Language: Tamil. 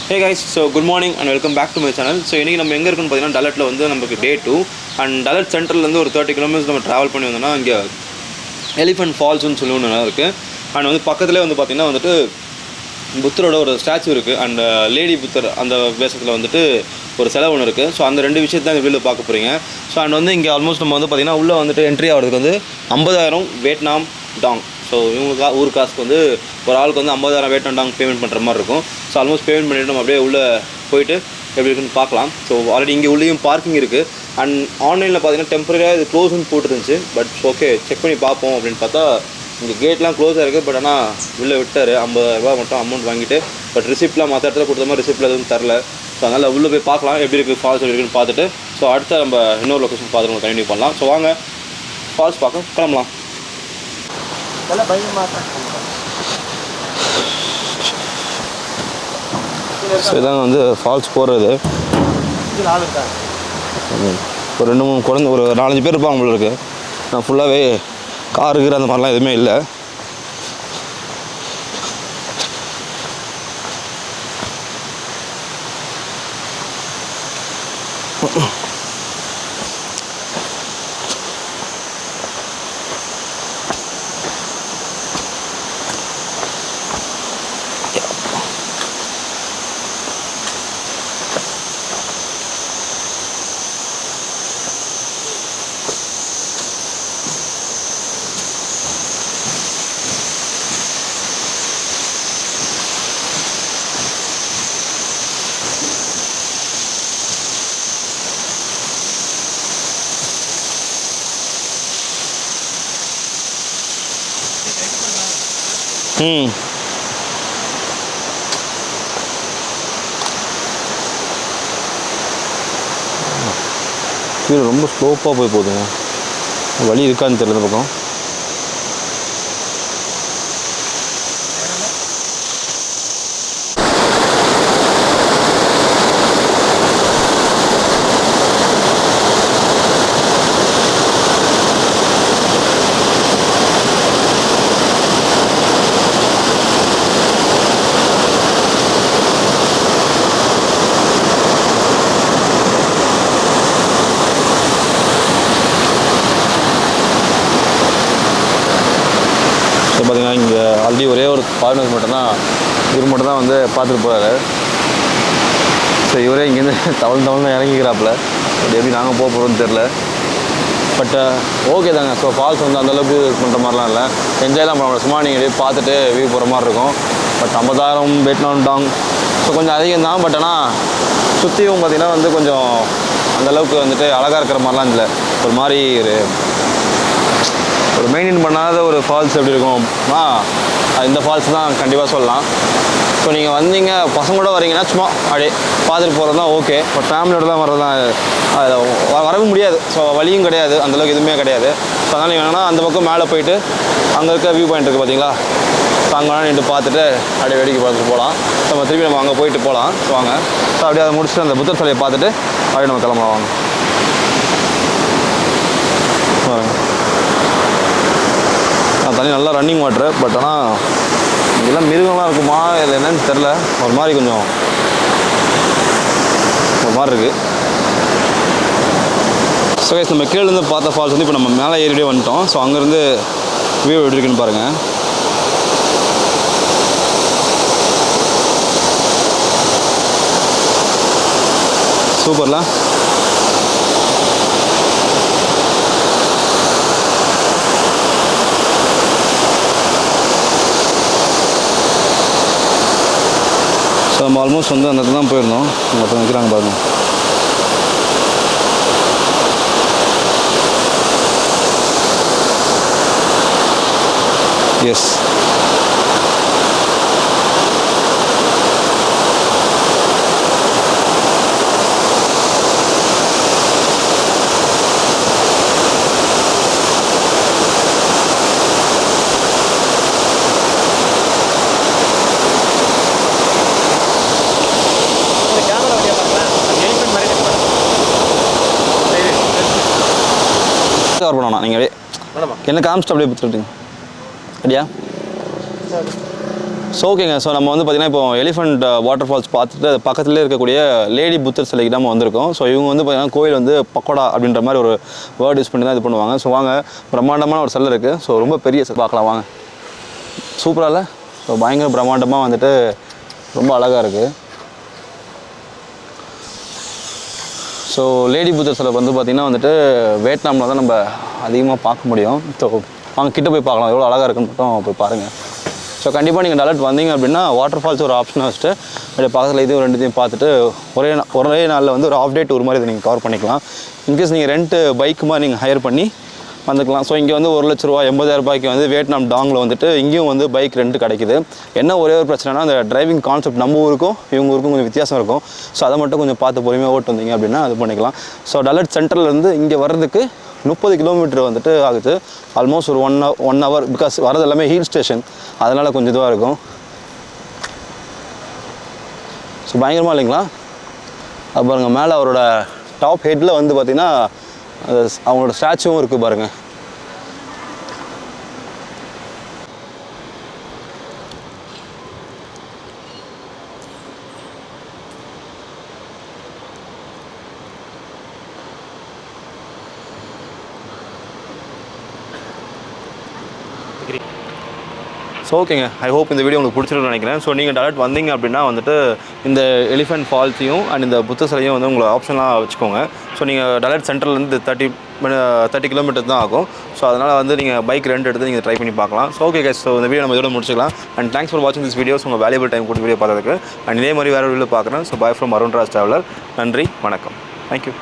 Hey guys, so good morning and welcome back to my channel. So இன்னைக்கு நம்ம எங்க இருக்குன்னு பாத்தீங்கன்னா டலட்ல வந்து நமக்கு டே 2 and டலட் சென்டர்ல இருந்து ஒரு 30 km நம்ம டிராவல் பண்ணி வந்தோம்னா இங்க எலிஃபண்ட் ஃபால்ஸ்னு சொல்லி ஒன்று இருக்கு. அண்ட் வந்து பக்கத்துலேயே வந்து பார்த்தீங்கன்னா வந்துட்டு புத்தரோட ஒரு ஸ்டாச்சு இருக்குது. அண்ட் லேடி புத்தர் அந்த வேஷத்தில் வந்துட்டு ஒரு சிலை ஒன்று இருக்குது. ஸோ அந்த ரெண்டு விஷயத்தை தான் வீடியோவில் பார்க்க போகிறீங்க. ஸோ அண்ட் வந்து இங்கே ஆல்மோஸ்ட் நம்ம வந்து பார்த்திங்கன்னா உள்ளே வந்துட்டு என்ட்ரி ஆகிறதுக்கு வந்து 50,000 வியட்நாம் டாங். ஸோ இவங்க ஊர் காசுக்கு வந்து ஒரு ஆளுக்கு வந்து 50,000 வியட்நாம் டாங் பேமெண்ட் பண்ணுற மாதிரி இருக்கும். ஸோ ஆல்மோஸ்ட் பேமெண்ட் பண்ணிவிட்டு நம்ம அப்படியே உள்ளே போயிட்டு எப்படி இருக்குன்னு பார்க்கலாம். ஸோ ஆல்ரெடி இங்கே உள்ளேயும் பார்க்கிங் இருக்குது. அண்ட் ஆன்லைனில் பார்த்தீங்கன்னா டெம்பரரியாக இது க்ளோஸ்னு போட்டுருந்துச்சு. பட் ஓகே செக் பண்ணி பார்ப்போம் அப்படின்னு பார்த்தா இங்கே கேட்லாம் க்ளோஸாக இருக்குது. பட் ஆனால் உள்ளே விட்டார் 50,000 மட்டும் அமௌண்ட் வாங்கிட்டு. பட் ரிசிப்ட்லாம் மற்ற இடத்துல கொடுத்த மாதிரி ரிசிப்ட்டில் எதுவும் தரல. ஸோ அதனால் உள்ளே போய் பார்க்கலாம் எப்படி இருக்குது ஃபால்ஸ் எப்படி இருக்குன்னு பார்த்துட்டு ஸோ அடுத்த நம்ம இன்னொரு லொக்கேஷன் பார்த்துட்டு நம்ம கண்டினியூ பண்ணலாம். ஸோ வாங்க ஃபால்ஸ் பார்க்க கிளம்பலாம். ஸோ இதாங்க வந்து ஃபால்ஸ் போடுறது. ஒரு 2-3 குழந்தை ஒரு 4-5 பேர் இருப்பாங்க போல இருக்குது. நான் ஃபுல்லாகவே கார் இருக்கிற அந்த மாதிரிலாம் எதுவுமே இல்லை. கீழே ரொம்ப ஸ்லோப்பாக போய் போகுதுங்க. வழி இருக்கான்னு தெரியல இந்த பக்கம். பார்த்தீங்கன்னா இங்கே ஆல்ரெடி ஒரே ஒரு ஃபாரினர் மட்டும் தான் வந்து பார்த்துட்டு போகிறாரு. ஸோ இவரே இங்கேருந்து தவழ்ந்து இறங்கிக்கிறாப்புல. பட் எப்படி நாங்கள் போக போகிறோம்னு தெரில. பட் ஓகே தாங்க. ஸோ ஃபால்ஸ் வந்து அந்தளவுக்கு பண்ணுற மாதிரிலாம் இல்லை, என்ஜாய்லாம் பண்ண சும்மா நீங்கள் அப்படியே பார்த்துட்டு வியூ போகிற மாதிரி இருக்கும். பட் 50,000 வியட்நாம் டாங் ஸோ கொஞ்சம் அதிகம் தான். பட் ஆனால் சுற்றியும் பார்த்திங்கன்னா வந்து கொஞ்சம் அந்தளவுக்கு வந்துட்டு அழகாக இருக்கிற மாதிரிலாம் இல்லை. ஒரு மாதிரி ஒரு மெயின்டைன் பண்ணாத ஒரு ஃபால்ஸ் எப்படி இருக்கும்னா இந்த ஃபால்ஸ் தான் கண்டிப்பாக சொல்லலாம். ஸோ நீங்கள் வந்தீங்க பசங்களோட வரீங்கன்னா சும்மா அப்படியே பார்த்துட்டு போகிறது தான் ஓகே. பட் ஃபேமிலியோட தான் வர்றது தான் அதில் வரவும் முடியாது. ஸோ வழியும் கிடையாது, அந்தளவுக்கு எதுவுமே கிடையாது. ஸோ அதனால் நீங்கள் வேணால் அந்த பக்கம் மேலே போயிட்டு அங்கே இருக்க வியூ பாயிண்ட் இருக்குது பார்த்தீங்களா, ஸோ அங்கே வேணால் நின்று பார்த்துட்டு அப்படியே வேடிக்கை பார்த்துட்டு போகலாம். நம்ம திருப்பி நம்ம அங்கே போயிட்டு போகலாம். ஸோ வாங்க. ஸோ அப்படியே அதை முடிச்சுட்டு அந்த புத்தர் சிலையை பார்த்துட்டு அப்படியே நம்ம கிளம்பலாம். வாங்க. தண்ணி நல்லா ரன்னிங் வாட்ரு. பட் ஆனால் இதெல்லாம் மிருகம்லாம் இருக்குமா இல்லை என்னன்னு தெரில. ஒரு மாதிரி கொஞ்சம் ஒரு மாதிரி இருக்குது. ஸோ கைஸ் நம்ம கீழேருந்து பார்த்த ஃபால்ஸ் வந்து இப்போ நம்ம மேலே ஏறிட்டே வந்துட்டோம். ஸோ அங்கேருந்து வியூ எப்படி இருக்குன்னு பாருங்கள். சூப்பர்ல. ஸோ நம்ம ஆல்மோஸ்ட் வந்து அந்த இடத்துல தான் போயிருந்தோம். ஒருத்தர் நிற்கிறாங்க பாருங்க. எஸ் கவர் பண்ணணும். நீங்கள் என்ன காமிச்சிட்டு அப்படியே கொடுத்துருங்க. சரியா? ஸோ ஓகேங்க. ஸோ நம்ம வந்து பார்த்திங்கன்னா இப்போ எலிஃபண்ட் வாட்டர் ஃபால்ஸ் பார்த்துட்டு பக்கத்துலேயே இருக்கக்கூடிய லேடி புத்தர் சிலைக்கு நம்ம வந்திருக்கோம். ஸோ இவங்க வந்து பார்த்திங்கன்னா கோயில் வந்து பக்கோடா அப்படின்ற மாதிரி ஒரு வேர்ட் யூஸ் பண்ணி தான் இது பண்ணுவாங்க. ஸோ வாங்க, பிரம்மாண்டமான ஒரு சிலை இருக்குது. ஸோ ரொம்ப பெரிய சிலை பார்க்கலாம் வாங்க. சூப்பராக இல்லை? ஸோ பயங்கர பிரம்மாண்டமாக வந்துட்டு ரொம்ப அழகாக இருக்குது. ஸோ லேடி புத்தர் சிலை வந்து பார்த்திங்கன்னா வந்துட்டு வியட்நாமில் தான் நம்ம அதிகமாக பார்க்க முடியும். ஸோ வாங்க கிட்ட போய் பார்க்கலாம், எவ்வளோ அழகாக இருக்குன்னு மட்டும் போய் பாருங்கள். ஸோ கண்டிப்பாக நீங்கள் டலட் வந்தீங்க அப்படின்னா வாட்டர் ஃபால்ஸ் ஒரு ஆப்ஷனாக வச்சுட்டு அப்படியே பக்கத்தில் இதுவும் ரெண்டுத்தையும் பார்த்துட்டு ஒரே நாளில் வந்து ஒரு ஆஃப் டே டூர் மாதிரி இதை நீங்கள் கவர் பண்ணிக்கலாம். இன்கேஸ் நீங்கள் ரெண்ட்டு பைக்கு மாதிரி நீங்கள் ஹையர் பண்ணி வந்துக்கலாம். ஸோ இங்கே வந்து 1 லட்ச ரூபா 80,000 ரூபாய்க்கு வந்து வியட்நாம் டாங்கில் வந்துட்டு இங்கேயும் வந்து பைக் ரெண்ட் கிடைக்குது. என்ன ஒரே ஒரு பிரச்சனைனா அந்த டிரைவிங் கான்செப்ட் நம்ம ஊருக்கும் இவங்க ஊருக்கும் கொஞ்சம் வித்தியாசம் இருக்கும். ஸோ அதை மட்டும் கொஞ்சம் பார்த்து பொறுமையாக ஓட்டு வந்தீங்க அப்படின்னா அது பண்ணிக்கலாம். ஸோ டலட் சென்டர்லேருந்து இங்கே வர்றதுக்கு 30 கிலோமீட்டர் வந்துட்டு ஆகுது. ஆல்மோஸ்ட் ஒரு ஒன் ஹவர். பிகாஸ் வரது எல்லாமே ஹில் ஸ்டேஷன், அதனால் கொஞ்சம் இதுவாக இருக்கும். ஸோ பயங்கரமாக இல்லைங்களா? அது பாருங்கள், மேலே அவரோட டாப் ஹெட்டில் வந்து பார்த்திங்கன்னா அவங்களோட ஸ்டாச்சுவும் இருக்குது பாருங்கள். ஸோ ஓகேங்க, ஐ ஹோப் இந்த வீடியோ உங்களுக்கு பிடிச்சிருக்குன்னு நினைக்கிறேன். ஸோ நீங்கள் டேரக்ட் வந்தீங்க அப்படின்னா வந்துட்டு இந்த எலிஃபென்ட் ஃபால்ஸையும் அண்ட் இந்த புத்த சிலையும் வந்து உங்களை ஆப்ஷனாக வச்சுக்கோங்க. ஸோ நீங்கள் டேரக்ட் சென்டர்லேருந்து 30 கிலோமீட்டர் தான் ஆகும். ஸோ அதனால் வந்து நீங்கள் பைக் ரெண்ட் எடுத்து நீங்கள் ட்ரை பண்ணி பார்க்கலாம். ஸோ ஓகே கைஸ், ஸோ இந்த வீடியோ நம்ம இதோட முடிச்சிக்கலாம். அண்ட் தேங்க்ஸ் ஃபார் வாட்சிங் திஸ் வீடியோஸ். உங்கள் வேல்யூபிள் டைம் கொடுத்து வீடியோ பார்த்ததுக்கு. அண்ட் இதே மாதிரி வேறு வீடியோ பார்க்குறேன். So by from Arun Raj traveller. நன்றி, வணக்கம், தேங்க்யூ.